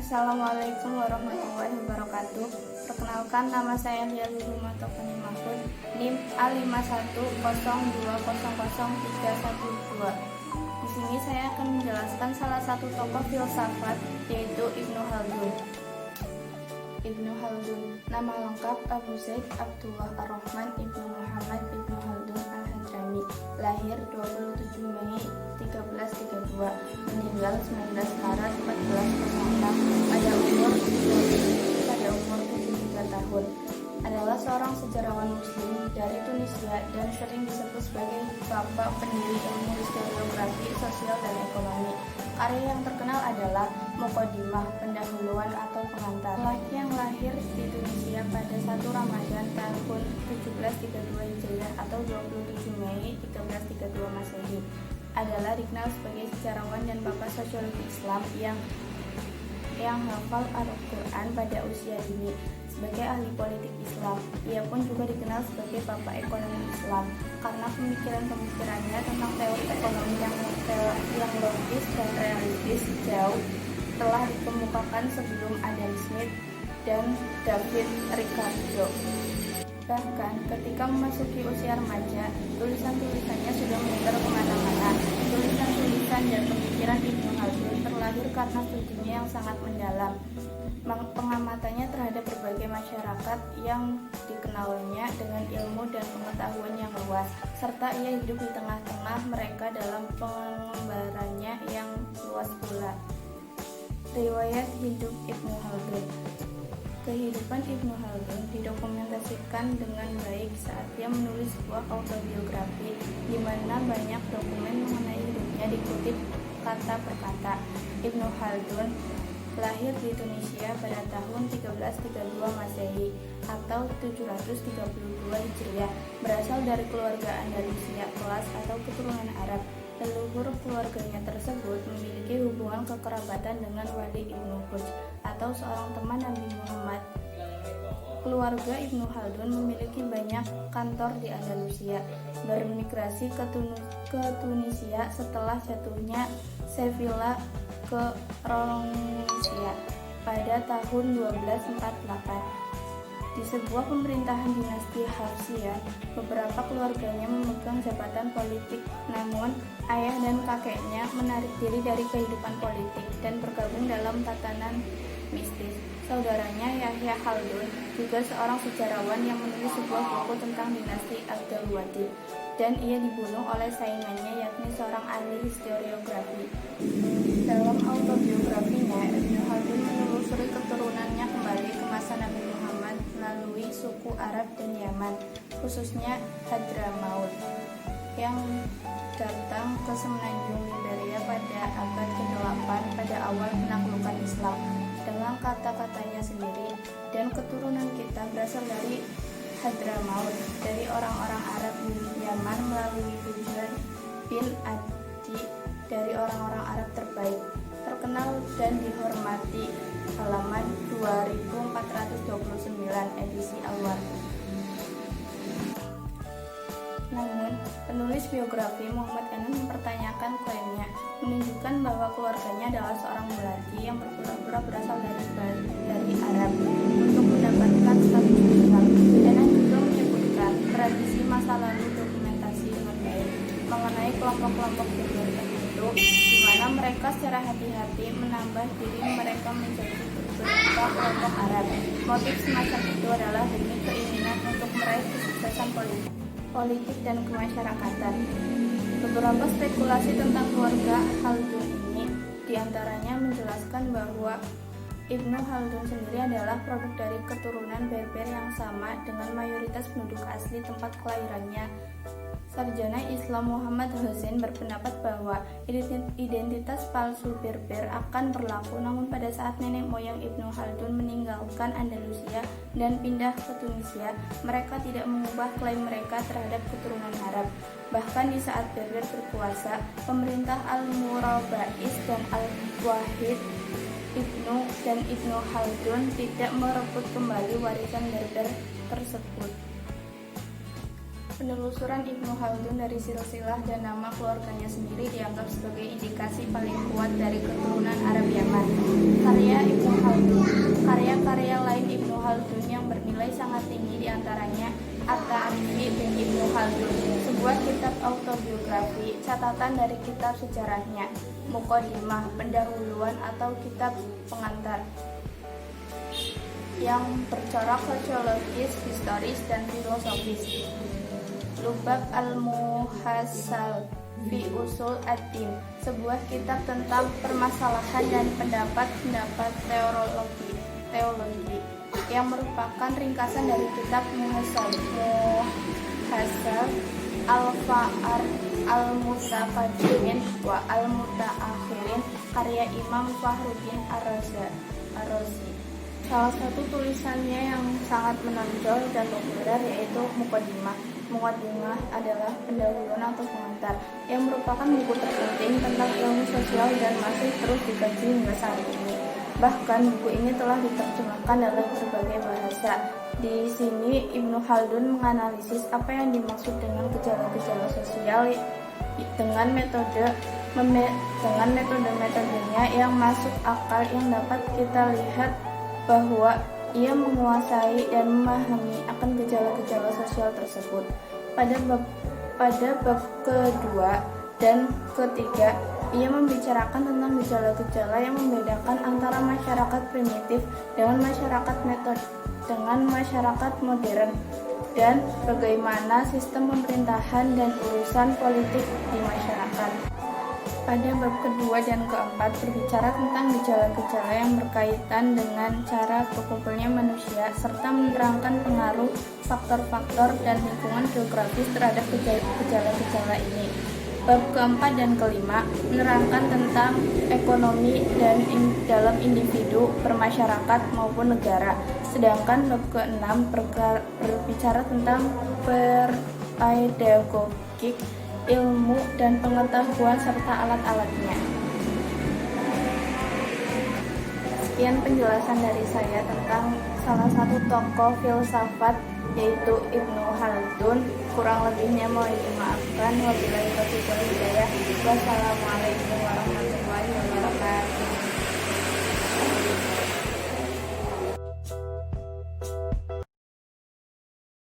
Assalamualaikum warahmatullahi wabarakatuh. Perkenalkan, nama saya Lia Lulumatokoni Mahfud, NIM A5102000312. Di sini saya akan menjelaskan salah satu tokoh filsafat, yaitu Ibnu Khaldun. Ibnu Khaldun, nama lengkap Abu Zaid Abdullah Ar-Rahman Ibnu Muhammad Ibnu Khaldun Al-Hadrami, lahir 27 Mei 1332, meninggal 19 Maret 1406 pada umur 73 tahun. Adalah seorang sejarawan muslim dari Tunisia dan sering disebut sebagai bapak pendiri ilmu historiografi, sosial, dan ekonomi. Karya yang terkenal adalah Muqaddimah, pendahuluan atau pengantar. Yang lahir di Tunisia pada 1 Ramadan tahun 1732 Hijriah atau 27 Mei 1332 Masehi, adalah dikenal sebagai sejarawan dan bapak sosiologi Islam yang hafal Al-Quran pada usia dini. Sebagai ahli politik Islam, ia pun juga dikenal sebagai bapak ekonomi Islam karena pemikiran-pemikirannya tentang teori ekonomi yang logis dan realistis jauh telah dikemukakan sebelum Adam Smith dan David Ricardo. Bahkan ketika memasuki usia remaja, tulisan-tulisannya sudah menyebar kemana-mana. Tulisan-tulisan dan pemikiran Ibnu Khaldun terlahir karena studinya yang sangat mendalam, pengamatannya terhadap berbagai masyarakat yang dikenalnya dengan ilmu dan pengetahuan yang luas, serta ia hidup di tengah-tengah mereka dalam pengembarannya yang luas pula. Riwayat hidup Ibnu Khaldun. Kehidupan Ibnu Khaldun didokumentasikan dengan baik saat dia menulis sebuah autobiografi di mana banyak dokumen mengenai hidupnya dikutip kata per kata. Ibnu Khaldun lahir di Tunisia pada tahun 1332 Masehi atau 732 Hijriah, berasal dari keluarga Andalusia kelas atau keturunan Arab. Leluhur keluarganya tersebut memiliki hubungan kekerabatan dengan Walid Ibnu Hujr atau seorang teman Nabi Muhammad. Keluarga Ibnu Khaldun memiliki banyak kantor di Andalusia, bermigrasi ke Tunisia setelah jatuhnya Sevilla ke Romanisya pada tahun 1248. Di sebuah pemerintahan dinasti Hafsiyah, beberapa keluarganya memegang jabatan politik, namun ayah dan kakeknya menarik diri dari kehidupan politik dan bergabung dalam tatanan mistis. Saudaranya Yahya Khaldun juga seorang sejarawan yang menulis sebuah buku tentang dinasti Abdulwahid, dan ia dibunuh oleh saingannya yakni seorang ahli historiografi. Dalam autobiografinya, Ibnu Khaldun menelusuri keturunannya kembali ke masa Nabi Muhammad melalui suku Arab dan Yaman, khususnya Hadramaut, yang datang ke semenanjung Liberia pada abad ke-8 pada awal penaklukan Islam. Dalam kata-katanya sendiri, dan keturunan kita berasal dari Hadramaut, dari orang-orang Arab di Yaman melalui Hujr bin Adi, dari orang-orang Arab terbaik, terkenal dan dihormati. Halaman 2429 edisi Al-War. Namun, penulis biografi Muhammad Enon mempertanyakan klaimnya, menunjukkan bahwa keluarganya adalah seorang Melati yang berpura-pura berasal dari Arab untuk mendapatkan status Islam. Enon juga menyebutkan tradisi masa lalu dokumentasi dengan baik mengenai kelompok-kelompok berber tertentu, di mana mereka secara hati-hati menambah diri mereka menjadi beberapa kelompok Arab. Motif semacam itu adalah demi keinginan untuk meraih kesuksesan politik dan kemasyarakatan. Beberapa spekulasi tentang keluarga Khaldun ini diantaranya menjelaskan bahwa Ibnu Khaldun sendiri adalah produk dari keturunan Berber yang sama dengan mayoritas penduduk asli tempat kelahirannya. Sarjana Islam Muhammad Hussein berpendapat bahwa identitas palsu Berber akan berlaku, namun pada saat nenek moyang Ibnu Khaldun meninggalkan Andalusia dan pindah ke Tunisia, mereka tidak mengubah klaim mereka terhadap keturunan Arab. Bahkan di saat Berber berkuasa, pemerintah Al-Murabais dan Al-Wahid Ibnu Khaldun tidak merebut kembali warisan Berber tersebut. Penelusuran Ibnu Khaldun dari silsilah dan nama keluarganya sendiri dianggap sebagai indikasi paling kuat dari keturunan Arab Yaman. Karya Ibnu Khaldun. Karya-karya lain Ibnu Khaldun yang bernilai sangat tinggi diantaranya At-Ta'rifi bin Ibnu Khaldun, sebuah kitab autobiografi, catatan dari kitab sejarahnya, Muqaddimah, pendahuluan atau kitab pengantar, yang bercorak sosiologis, historis, dan filosofis. Lubab al-Muhassal fi Usul ad-Din, sebuah kitab tentang permasalahan dan pendapat-pendapat teologi yang merupakan ringkasan dari kitab Muhassal al-Fa'ar al-Mutaqaddimin wa al-Mutaakhirin, karya Imam Fakhruddin Ar-Razi. Salah satu tulisannya yang sangat menonjol dan populer yaitu Muqaddimah. Muqaddimah adalah pendahuluan atau pengantar yang merupakan buku terpenting tentang ilmu sosial dan masih terus dikaji hingga saat ini. Bahkan buku ini telah diterjemahkan dalam berbagai bahasa. Di sini Ibnu Khaldun menganalisis apa yang dimaksud dengan gejala-gejala sosial dengan metode-metodenya yang masuk akal, yang dapat kita lihat bahwa ia menguasai dan memahami akan gejala-gejala sosial tersebut. Pada bab kedua dan ketiga, ia membicarakan tentang gejala-gejala yang membedakan antara masyarakat primitif dengan masyarakat modern, dan bagaimana sistem pemerintahan dan urusan politik di masyarakat. Pada bab kedua dan keempat berbicara tentang gejala-gejala yang berkaitan dengan cara berkumpulnya manusia, serta menerangkan pengaruh faktor-faktor dan lingkungan geografis terhadap gejala-gejala ini. Bab keempat dan kelima menerangkan tentang ekonomi dan dalam individu, bermasyarakat maupun negara. Sedangkan bab keenam berbicara tentang pedagogik, ilmu dan pengetahuan serta alat-alatnya. Sekian penjelasan dari saya tentang salah satu tokoh filsafat yaitu Ibnu Khaldun. Kurang lebihnya mohon dimaafkan. Wabillahi taufiq wal hidayah. Wassalamualaikum warahmatullahi wabarakatuh.